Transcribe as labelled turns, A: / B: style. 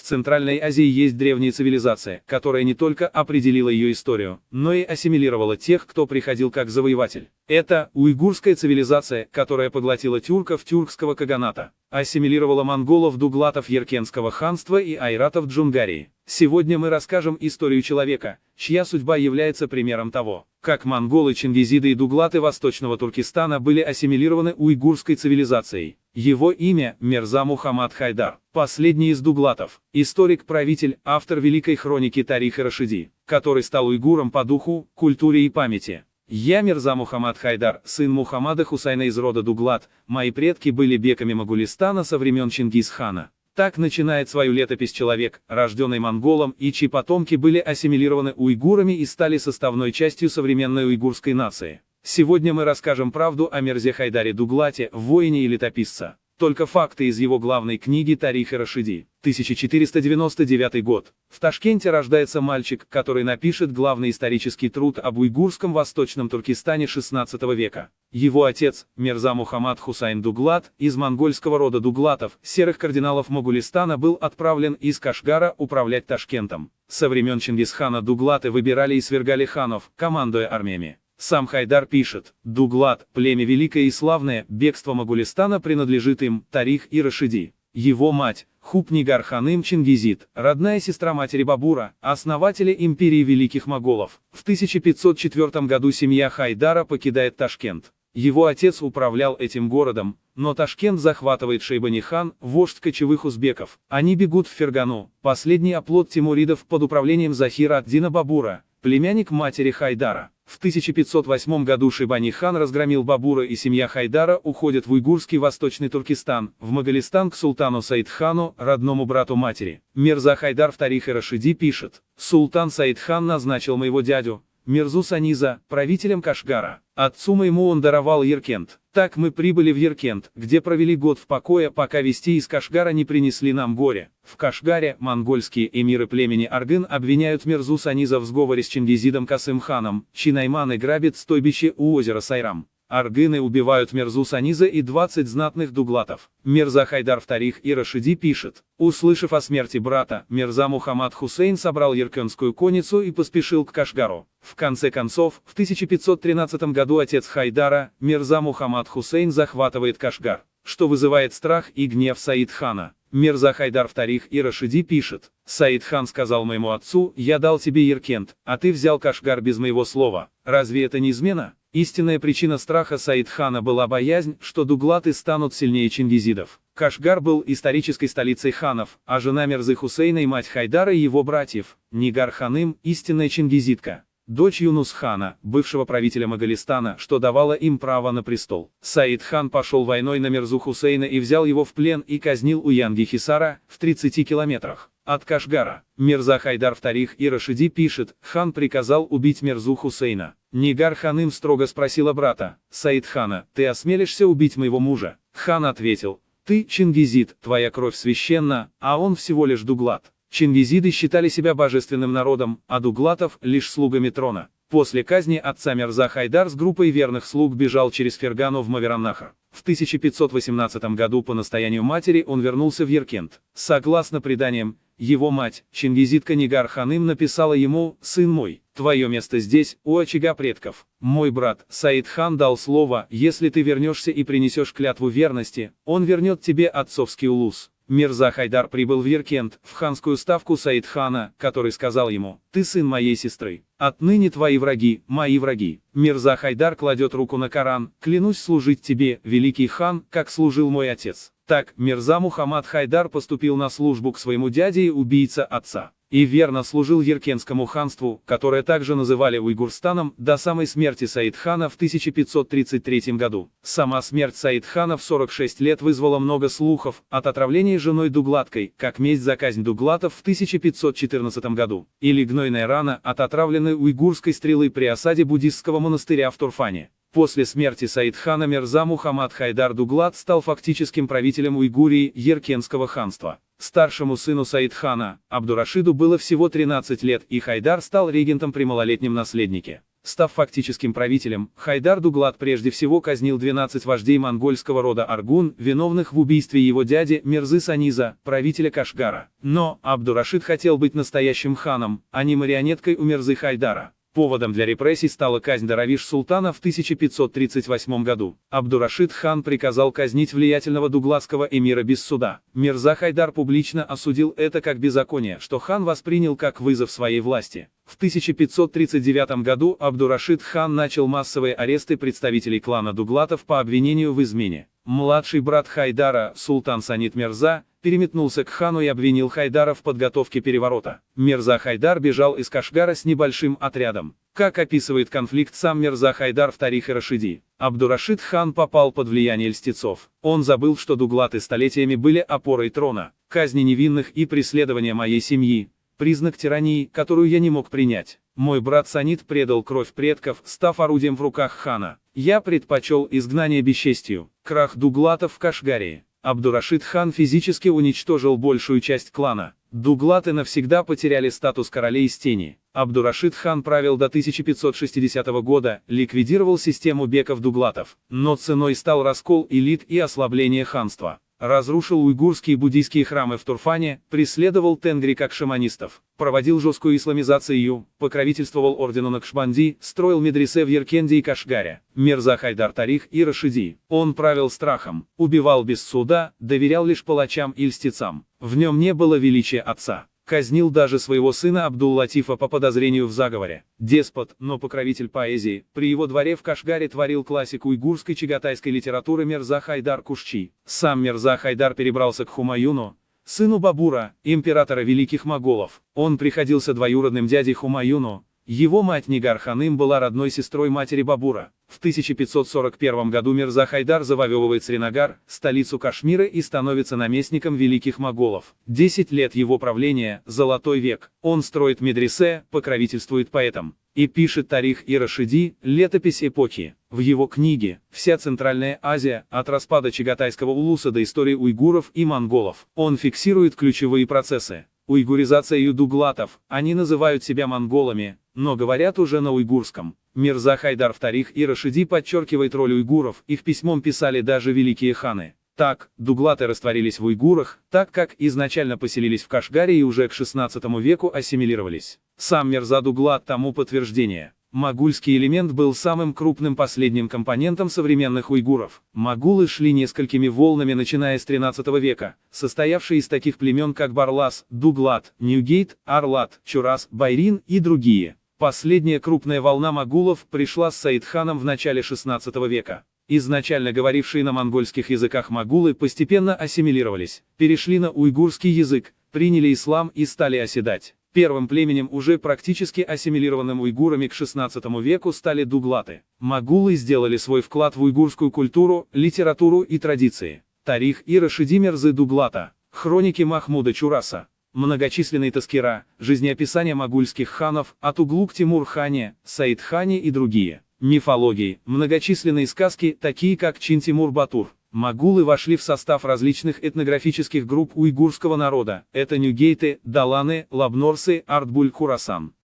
A: Центральной Азии есть древняя цивилизация, которая не только определила ее историю, но и ассимилировала тех, кто приходил как завоеватель. Это уйгурская цивилизация, которая поглотила тюрков тюркского каганата, ассимилировала монголов дуглатов Яркентского ханства и айратов Джунгарии. Сегодня мы расскажем историю человека, чья судьба является примером того, как монголы, чингизиды и дуглаты Восточного Туркестана были ассимилированы уйгурской цивилизацией. Его имя – Мирза Мухаммад Хайдар, последний из дуглатов, историк-правитель, автор великой хроники Тарих-и-Рашиди, который стал уйгуром по духу, культуре и памяти. Я Мирза Мухаммад Хайдар, сын Мухаммада Хусайна из рода Дуглат, мои предки были беками Могулистана со времен Чингис-хана. Так начинает свою летопись человек, рожденный монголом, и чьи потомки были ассимилированы уйгурами и стали составной частью современной уйгурской нации. Сегодня мы расскажем правду о Мирзе Хайдаре Дуглате, воине и летописца. Только факты из его главной книги Тарих-и-Рашиди, 1499 год. В Ташкенте рождается мальчик, который напишет главный исторический труд об уйгурском Восточном Туркестане XVI века. Его отец, Мирза Мухаммад Хусайн Дуглат, из монгольского рода дуглатов, серых кардиналов Могулистана, был отправлен из Кашгара управлять Ташкентом. Со времен Чингисхана дуглаты выбирали и свергали ханов, командуя армиями. Сам Хайдар пишет: «Дуглат, племя великое и славное, бегство Могулистана принадлежит им, Тарих-и-Рашиди. Его мать, Хуп-Нигар-ханым Чингизид, родная сестра матери Бабура, основателя империи великих моголов». В 1504 году семья Хайдара покидает Ташкент. Его отец управлял этим городом, но Ташкент захватывает Шейбани-хан, вождь кочевых узбеков. Они бегут в Фергану, последний оплот тимуридов под управлением Захира ад-Дина Бабура, племянник матери Хайдара. В 1508 году Шейбани-хан разгромил Бабура, и семья Хайдара уходит в уйгурский Восточный Туркестан, в Моголистан к султану Саид-хану, родному брату матери. Мирза Хайдар в Тарих-и-Рашиди пишет: «Султан Саид-хан назначил моего дядю, Мирзу Саниза, правителем Кашгара. Отцу моему он даровал Яркент. Так мы прибыли в Яркент, где провели год в покое, пока вести из Кашгара не принесли нам горе». В Кашгаре монгольские эмиры племени Аргын обвиняют Мирзу Саниза в сговоре с Чингизидом Касым-ханом, чьи найманы грабят стойбище у озера Сайрам. Аргыны убивают Мирзу Саниза и 20 знатных дуглатов. Мирза Хайдар в Тарих-и-Рашиди пишет: «Услышав о смерти брата, Мирза Мухаммад Хусейн собрал яркентскую конницу и поспешил к Кашгару. В конце концов, в 1513 году отец Хайдара, Мирза Мухаммад Хусейн, захватывает Кашгар, что вызывает страх и гнев Саид-хана». Мирза Хайдар в Тарих-и-Рашиди пишет: «Саид-хан сказал моему отцу: я дал тебе Яркент, а ты взял Кашгар без моего слова. Разве это не измена?» Истинная причина страха Саид-хана была боязнь, что дуглаты станут сильнее чингизидов. Кашгар был исторической столицей ханов, а жена Мирзы Хусейна и мать Хайдара и его братьев, Нигар-ханым, истинная чингизидка, дочь Юнус-хана, бывшего правителя Моголистана, что давало им право на престол. Саид-хан пошел войной на Мирзу Хусейна и взял его в плен и казнил у Янги-Хисара, в 30 километрах от Кашгара. Мирза Хайдар в Тарих-и-Рашиди пишет: «Хан приказал убить Мирзу Хусейна. Нигар-ханым строго спросила брата, Саид-хана: ты осмелишься убить моего мужа?» Хан ответил: «Ты, Чингизид, твоя кровь священна, а он всего лишь дуглат». Чингизиды считали себя божественным народом, а дуглатов — лишь слугами трона. После казни отца Мирза Хайдар с группой верных слуг бежал через Фергану в Мавераннахр. В 1518 году по настоянию матери он вернулся в Яркент. Согласно преданиям, его мать, чингизидка Нигар-ханым, написала ему: «Сын мой, твое место здесь, у очага предков. Мой брат, Саид-хан, дал слово: если ты вернешься и принесешь клятву верности, он вернет тебе отцовский улус». Мирза Хайдар прибыл в Яркент, в ханскую ставку Саид-хана, который сказал ему: «Ты сын моей сестры. Отныне твои враги, мои враги». Мирза Хайдар кладет руку на Коран: «Клянусь служить тебе, великий хан, как служил мой отец». Так, Мирза Мухаммад Хайдар поступил на службу к своему дяде и убийца отца, и верно служил Яркентскому ханству, которое также называли Уйгурстаном, до самой смерти Саид-хана в 1533 году. Сама смерть Саид-хана в 46 лет вызвала много слухов, от отравления женой дуглаткой, как месть за казнь дуглатов в 1514 году, или гнойная рана от отравленной уйгурской стрелы при осаде буддистского монастыря в Турфане. После смерти Саид-хана Мирза Мухаммад Хайдар Дуглат стал фактическим правителем Уйгурии, Яркентского ханства. Старшему сыну Саид-хана, Абдурашиду, было всего 13 лет, и Хайдар стал регентом при малолетнем наследнике. Став фактическим правителем, Хайдар Дуглат прежде всего казнил 12 вождей монгольского рода Аргун, виновных в убийстве его дяди Мирзы Саниза, правителя Кашгара. Но Абдурашид хотел быть настоящим ханом, а не марионеткой у Мирзы Хайдара. Поводом для репрессий стала казнь Даравиш-султана в 1538 году. Абдурашид хан приказал казнить влиятельного дуглатского эмира без суда. Мирза Хайдар публично осудил это как беззаконие, что хан воспринял как вызов своей власти. В 1539 году Абдурашид хан начал массовые аресты представителей клана дуглатов по обвинению в измене. Младший брат Хайдара, султан Санид Мирза, переметнулся к хану и обвинил Хайдара в подготовке переворота. Мирза Хайдар бежал из Кашгара с небольшим отрядом. Как описывает конфликт сам Мирза Хайдар в Тарихе Рашиди, Абдурашид хан попал под влияние льстецов. Он забыл, что дуглаты столетиями были опорой трона. Казни невинных и преследования моей семьи – признак тирании, которую я не мог принять. Мой брат Санид предал кровь предков, став орудием в руках хана. Я предпочел изгнание бесчестью. Крах дуглатов в Кашгаре. Абдурашид хан физически уничтожил большую часть клана. Дуглаты навсегда потеряли статус королей из тени. Абдурашид хан правил до 1560 года, ликвидировал систему беков-дуглатов, но ценой стал раскол элит и ослабление ханства. Разрушил уйгурские буддийские храмы в Турфане, преследовал тенгри как шаманистов, проводил жесткую исламизацию, покровительствовал ордену Накшбанди, строил медресе в Яркенде и Кашгаре. Мирза Хайдар Тарих и Рашиди. Он правил страхом, убивал без суда, доверял лишь палачам и льстецам. В нем не было величия отца. Казнил даже своего сына Абдул-Латифа по подозрению в заговоре. Деспот, но покровитель поэзии, при его дворе в Кашгаре творил классик уйгурской чагатайской литературы Мирза Хайдар Кушчи. Сам Мирза Хайдар перебрался к Хумаюну, сыну Бабура, императора великих моголов. Он приходился двоюродным дядей Хумаюну. Его мать Нигар-ханым была родной сестрой матери Бабура. В 1541 году Мирза Хайдар завоевывает Сринагар, столицу Кашмира, и становится наместником великих моголов. 10 лет его правления – золотой век. Он строит медресе, покровительствует поэтам. И пишет Тарих и Рашиди, летопись эпохи. В его книге «Вся Центральная Азия, от распада Чагатайского улуса до истории уйгуров и монголов». Он фиксирует ключевые процессы. Уйгуризацию дуглатов, они называют себя монголами, но говорят уже на уйгурском. Мирза Хайдар в Тарих и Рашиди подчеркивает роль уйгуров, их письмом писали даже великие ханы. Так, дуглаты растворились в уйгурах, так как изначально поселились в Кашгаре и уже к XVI веку ассимилировались. Сам Мирза Дуглат тому подтверждение. Могульский элемент был самым крупным последним компонентом современных уйгуров. Могулы шли несколькими волнами начиная с XIII века, состоявшие из таких племен как Барлас, Дуглат, Ньюгейт, Арлат, Чурас, Байрин и другие. Последняя крупная волна могулов пришла с Саидханом в начале XVI века. Изначально говорившие на монгольских языках могулы постепенно ассимилировались, перешли на уйгурский язык, приняли ислам и стали оседать. Первым племенем, уже практически ассимилированным уйгурами к XVI веку, стали дуглаты. Могулы сделали свой вклад в уйгурскую культуру, литературу и традиции. Тарих и Рашиди Мирзы Дуглата. Хроники Махмуда Чураса. Многочисленные таскира, жизнеописания могульских ханов, от Углук Тимур-хане, Саид-хане и другие. Мифологии, многочисленные сказки, такие как Чин-Тимур-Батур. Могулы вошли в состав различных этнографических групп уйгурского народа, это нюгейты, даланы, лабнорсы, артбуль-хурасан.